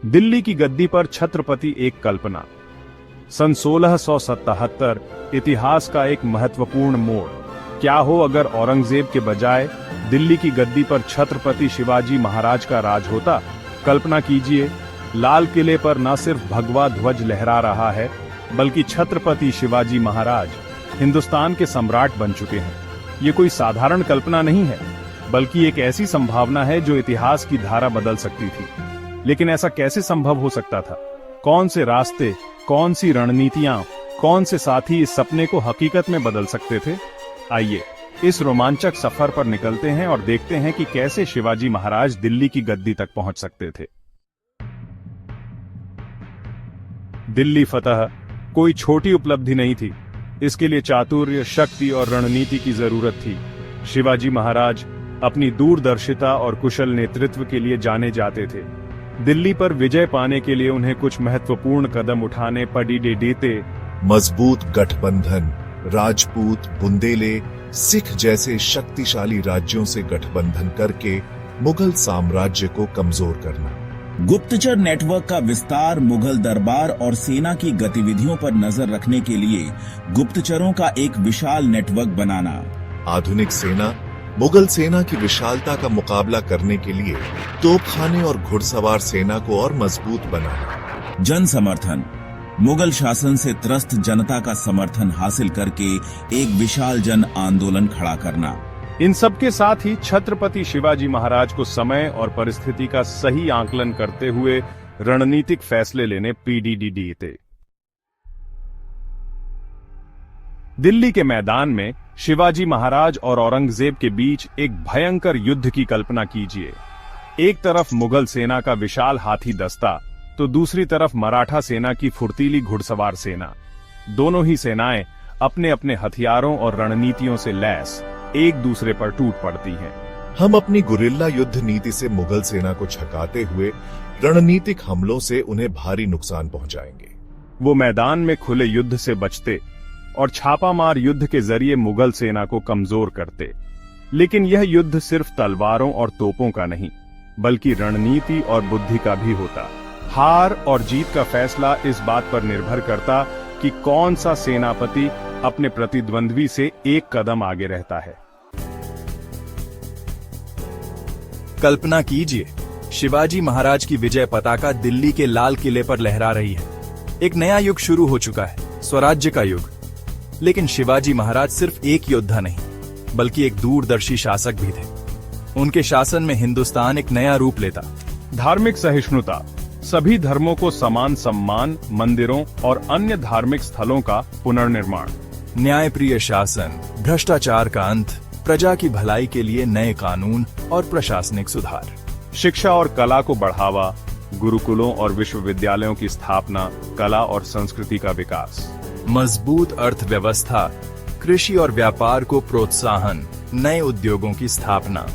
दिल्ली की गद्दी पर छत्रपति एक कल्पना। सन 1677 इतिहास का एक महत्वपूर्ण मोड़। क्या हो अगर औरंगजेब के बजाय दिल्ली की गद्दी पर छत्रपति शिवाजी महाराज का राज होता। कल्पना कीजिए, लाल किले पर न सिर्फ भगवा ध्वज लहरा रहा है, बल्कि छत्रपति शिवाजी महाराज हिंदुस्तान के सम्राट बन चुके हैं। ये कोई साधारण कल्पना नहीं है, बल्कि एक ऐसी संभावना है जो इतिहास की धारा बदल सकती थी। लेकिन ऐसा कैसे संभव हो सकता था? कौन से रास्ते, कौन सी रणनीतियां, कौन से साथी इस सपने को हकीकत में बदल सकते थे? आइए इस रोमांचक सफर पर निकलते हैं और देखते हैं कि कैसे शिवाजी महाराज दिल्ली की गद्दी तक पहुंच सकते थे। दिल्ली फतह कोई छोटी उपलब्धि नहीं थी। इसके लिए चातुर्य, शक्ति और रणनीति की जरूरत थी। शिवाजी महाराज अपनी दूरदर्शिता और कुशल नेतृत्व के लिए जाने जाते थे। दिल्ली पर विजय पाने के लिए उन्हें कुछ महत्वपूर्ण कदम उठाने पड़े। मजबूत गठबंधन, राजपूत, बुंदेले, सिख जैसे शक्तिशाली राज्यों से गठबंधन करके मुगल साम्राज्य को कमजोर करना। गुप्तचर नेटवर्क का विस्तार, मुगल दरबार और सेना की गतिविधियों पर नजर रखने के लिए गुप्तचरों का एक विशाल नेटवर्क बनाना। आधुनिक सेना, मुगल सेना की विशालता का मुकाबला करने के लिए तोपखाने और घुड़सवार सेना को और मजबूत बनाना। जन समर्थन, मुगल शासन से त्रस्त जनता का समर्थन हासिल करके एक विशाल जन आंदोलन खड़ा करना। इन सब के साथ ही छत्रपति शिवाजी महाराज को समय और परिस्थिति का सही आकलन करते हुए रणनीतिक फैसले लेने पड़े थे। दिल्ली के मैदान में शिवाजी महाराज और औरंगजेब के बीच एक भयंकर युद्ध की कल्पना कीजिए। एक तरफ मुगल सेना का विशाल हाथी दस्ता, तो दूसरी तरफ मराठा सेना की फुर्तीली घुड़सवार सेना। दोनों ही सेनाएं अपने अपने हथियारों और रणनीतियों से लैस एक दूसरे पर टूट पड़ती हैं। हम अपनी गुरिल्ला युद्ध नीति से मुगल सेना को छकाते हुए रणनीतिक हमलों से उन्हें भारी नुकसान पहुंचाएंगे। वो मैदान में खुले युद्ध से बचते और छापामार युद्ध के जरिए मुगल सेना को कमजोर करते। लेकिन यह युद्ध सिर्फ तलवारों और तोपों का नहीं, बल्कि रणनीति और बुद्धि का भी होता। हार और जीत का फैसला इस बात पर निर्भर करता कि कौन सा सेनापति अपने प्रतिद्वंद्वी से एक कदम आगे रहता है। कल्पना कीजिए, शिवाजी महाराज की विजय पताका दिल्ली के लाल किले पर लहरा रही है। एक नया युग शुरू हो चुका है, स्वराज्य का युग। लेकिन शिवाजी महाराज सिर्फ एक योद्धा नहीं, बल्कि एक दूरदर्शी शासक भी थे। उनके शासन में हिंदुस्तान एक नया रूप लेता। धार्मिक सहिष्णुता, सभी धर्मों को समान सम्मान, मंदिरों और अन्य धार्मिक स्थलों का पुनर्निर्माण, न्यायप्रिय शासन, भ्रष्टाचार का अंत, प्रजा की भलाई के लिए नए कानून और प्रशासनिक सुधार, शिक्षा और कला को बढ़ावा, गुरुकुलों और विश्वविद्यालयों की स्थापना, कला और संस्कृति का विकास, मजबूत अर्थव्यवस्था, कृषि और व्यापार को प्रोत्साहन, नए उद्योगों की स्थापना।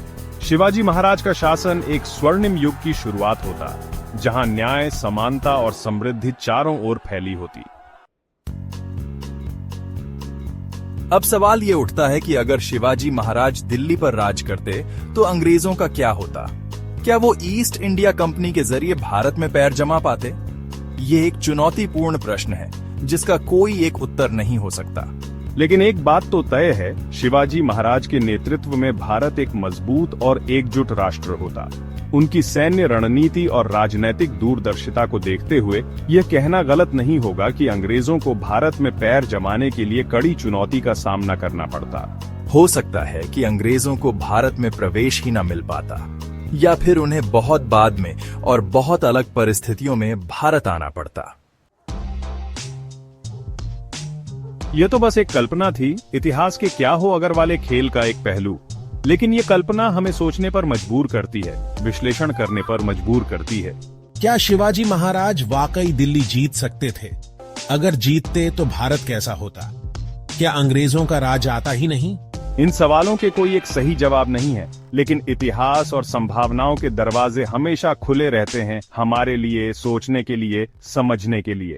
शिवाजी महाराज का शासन एक स्वर्णिम युग की शुरुआत होता, जहां न्याय, समानता और समृद्धि चारों ओर फैली होती। अब सवाल ये उठता है कि अगर शिवाजी महाराज दिल्ली पर राज करते तो अंग्रेजों का क्या होता? क्या वो ईस्ट इंडिया कंपनी के जरिए भारत में पैर जमा पाते? ये एक चुनौतीपूर्ण प्रश्न है जिसका कोई एक उत्तर नहीं हो सकता। लेकिन एक बात तो तय है, शिवाजी महाराज के नेतृत्व में भारत एक मजबूत और एकजुट राष्ट्र होता। उनकी सैन्य रणनीति और राजनैतिक दूरदर्शिता को देखते हुए यह कहना गलत नहीं होगा कि अंग्रेजों को भारत में पैर जमाने के लिए कड़ी चुनौती का सामना करना पड़ता। हो सकता है कि अंग्रेजों को भारत में प्रवेश ही न मिल पाता, या फिर उन्हें बहुत बाद में और बहुत अलग परिस्थितियों में भारत आना पड़ता। यह तो बस एक कल्पना थी, इतिहास के क्या हो अगर वाले खेल का एक पहलू। लेकिन ये कल्पना हमें सोचने पर मजबूर करती है, विश्लेषण करने पर मजबूर करती है। क्या शिवाजी महाराज वाकई दिल्ली जीत सकते थे? अगर जीतते तो भारत कैसा होता? क्या अंग्रेजों का राज आता ही नहीं? इन सवालों के कोई एक सही जवाब नहीं है, लेकिन इतिहास और संभावनाओं के दरवाजे हमेशा खुले रहते हैं हमारे लिए, सोचने के लिए, समझने के लिए।